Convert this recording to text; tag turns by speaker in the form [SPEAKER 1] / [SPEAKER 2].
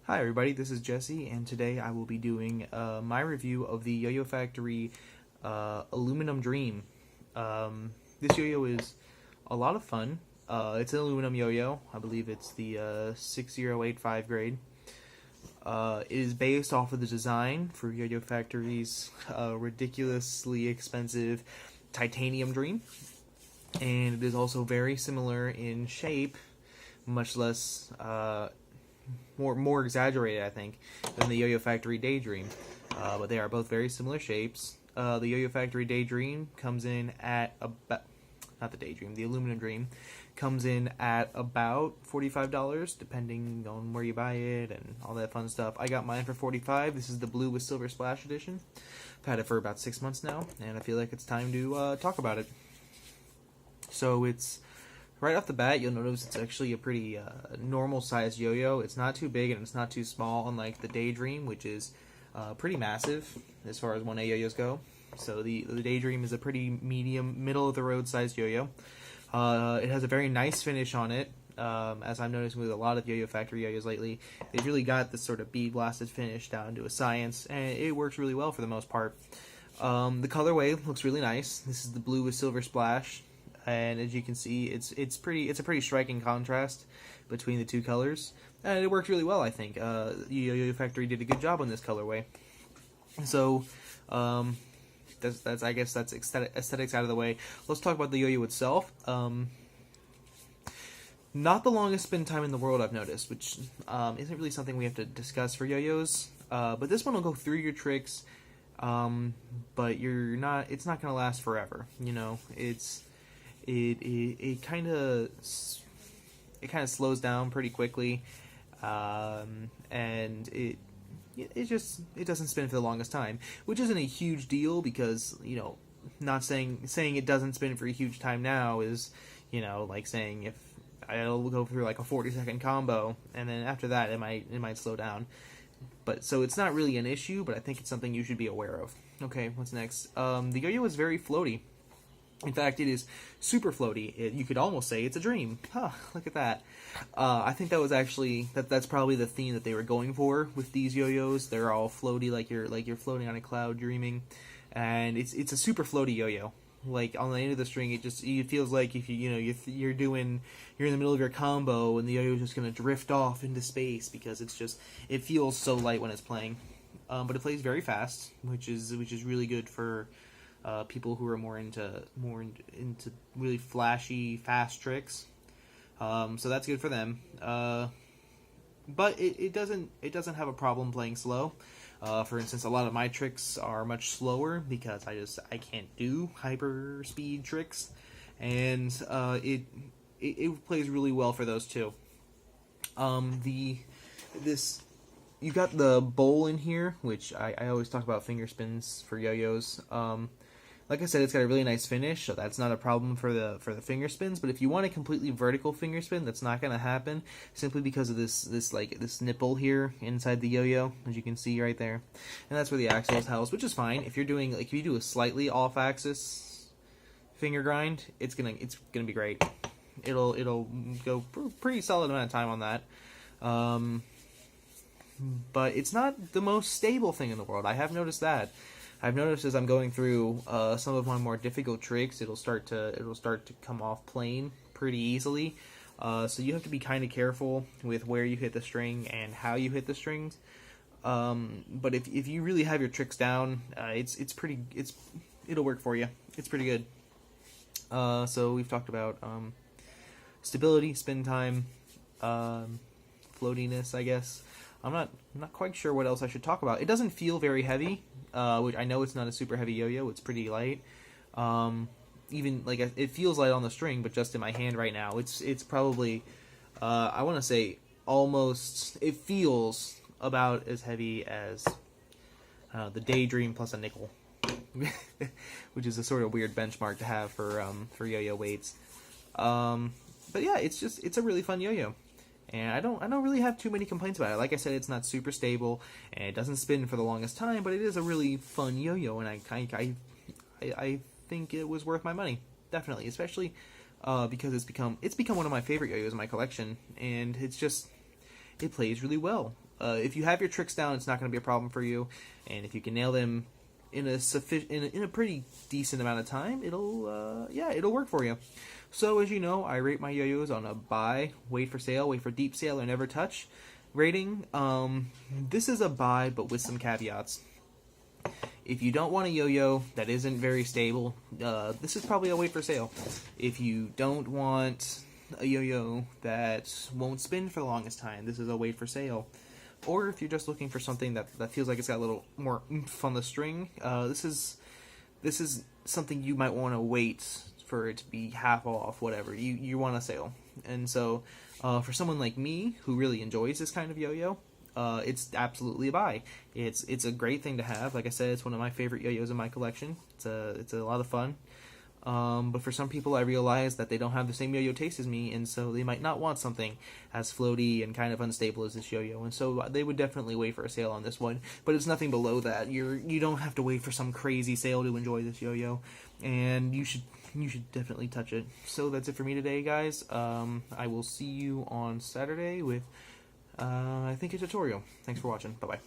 [SPEAKER 1] Hi everybody, this is Jesse, and today I will be doing my review of the Yoyofactory Aluminum Dream. This yo-yo is a lot of fun. It's an aluminum yo-yo. I believe it's the 6085 grade. It is based off of the design for Yoyofactory's ridiculously expensive Titanium Dream, and it is also very similar in shape, much less more exaggerated, I think, than the Yoyofactory Daydream. But they are both very similar shapes. The Yoyofactory Daydream comes in at about, not the Daydream, the Aluminum Dream comes in at about $45, depending on where you buy it and all that fun stuff. I got mine for $45. This is the blue with silver splash edition. I've had it for about 6 months now, and I feel like it's time to talk about it. So it's right off the bat, you'll notice it's actually a pretty normal-sized yo-yo. It's not too big and it's not too small, unlike the Daydream, which is pretty massive as far as 1A yo-yos go. So the Daydream is a pretty medium, middle-of-the-road sized yo-yo. It has a very nice finish on it. As I'm noticing with a lot of Yoyofactory yo-yos lately, they've really got this sort of bead-blasted finish down to a science, and it works really well for the most part. The colorway looks really nice. This is the blue with silver splash. And as you can see, it's a pretty striking contrast between the two colors, and it worked really well. I think Yoyofactory did a good job on this colorway. So that's I guess that's aesthetics out of the way. Let's talk about the yo-yo itself. Not the longest spin time in the world, I've noticed, which isn't really something we have to discuss for yo-yos. But this one will go through your tricks, but it's not going to last forever. You know, it kind of slows down pretty quickly, and it doesn't spin for the longest time, which isn't a huge deal because, you know, not saying it doesn't spin for a huge time now is, you know, like saying if I'll go through like a 40-second combo and then after that it might slow down. But so it's not really an issue, but I think it's something you should be aware of. Okay, what's next? The yo-yo is very floaty. In fact, it is super floaty. You could almost say it's a dream. Huh, look at that. I think that was actually that's probably the theme that they were going for with these yo-yos. They're all floaty, like you're floating on a cloud, dreaming, and it's a super floaty yo-yo. Like on the end of the string, it feels like if you're in the middle of your combo and the yo-yo is just gonna drift off into space because it feels so light when it's playing. But it plays very fast, which is really good for people who are more into really flashy, fast tricks. So that's good for them. But it doesn't have a problem playing slow. For instance, a lot of my tricks are much slower because I can't do hyper speed tricks, and it plays really well for those too. You got the bowl in here, which I always talk about finger spins for yo-yos. Like I said, it's got a really nice finish, so that's not a problem for the finger spins. But if you want a completely vertical finger spin, that's not going to happen simply because of this nipple here inside the yo-yo, as you can see right there, and that's where the axle is housed, which is fine. If you do a slightly off-axis finger grind, it's gonna be great. It'll go pretty solid amount of time on that. But it's not the most stable thing in the world. I have noticed that. I've noticed as I'm going through some of my more difficult tricks, it'll start to come off plane pretty easily. So you have to be kind of careful with where you hit the string and how you hit the strings. But if you really have your tricks down, it'll work for you. It's pretty good. So we've talked about stability, spin time, floatiness, I guess. I'm not quite sure what else I should talk about. It doesn't feel very heavy, which I know it's not a super heavy yo-yo. It's pretty light. Even like it feels light on the string, but just in my hand right now, it's probably I want to say almost. It feels about as heavy as the Daydream plus a nickel, which is a sort of weird benchmark to have for yo-yo weights. But yeah, it's a really fun yo-yo. And I don't really have too many complaints about it. Like I said, it's not super stable, and it doesn't spin for the longest time, but it is a really fun yo-yo, and I think it was worth my money, definitely, especially because it's become one of my favorite yo-yos in my collection, and it plays really well. If you have your tricks down, it's not going to be a problem for you, and if you can nail them in a pretty decent amount of time, it'll work for you. So as you know, I rate my yo-yos on a buy, wait for sale, wait for deep sale, or never touch rating. This is a buy, but with some caveats. If you don't want a yo-yo that isn't very stable, this is probably a wait for sale. If you don't want a yo-yo that won't spin for the longest time, this is a wait for sale. Or if you're just looking for something that feels like it's got a little more oomph on the string, this is something you might want to wait for it to be half off, whatever. You want a sale. And so, for someone like me, who really enjoys this kind of yo-yo, it's absolutely a buy. It's a great thing to have. Like I said, it's one of my favorite yo-yos in my collection. It's a lot of fun. But for some people, I realize that they don't have the same yo-yo taste as me, and so they might not want something as floaty and kind of unstable as this yo-yo, and so they would definitely wait for a sale on this one. But it's nothing below that. You don't have to wait for some crazy sale to enjoy this yo-yo, and you should definitely touch it. So that's it for me today, guys. I will see you on Saturday with I think a tutorial. Thanks for watching. Bye bye.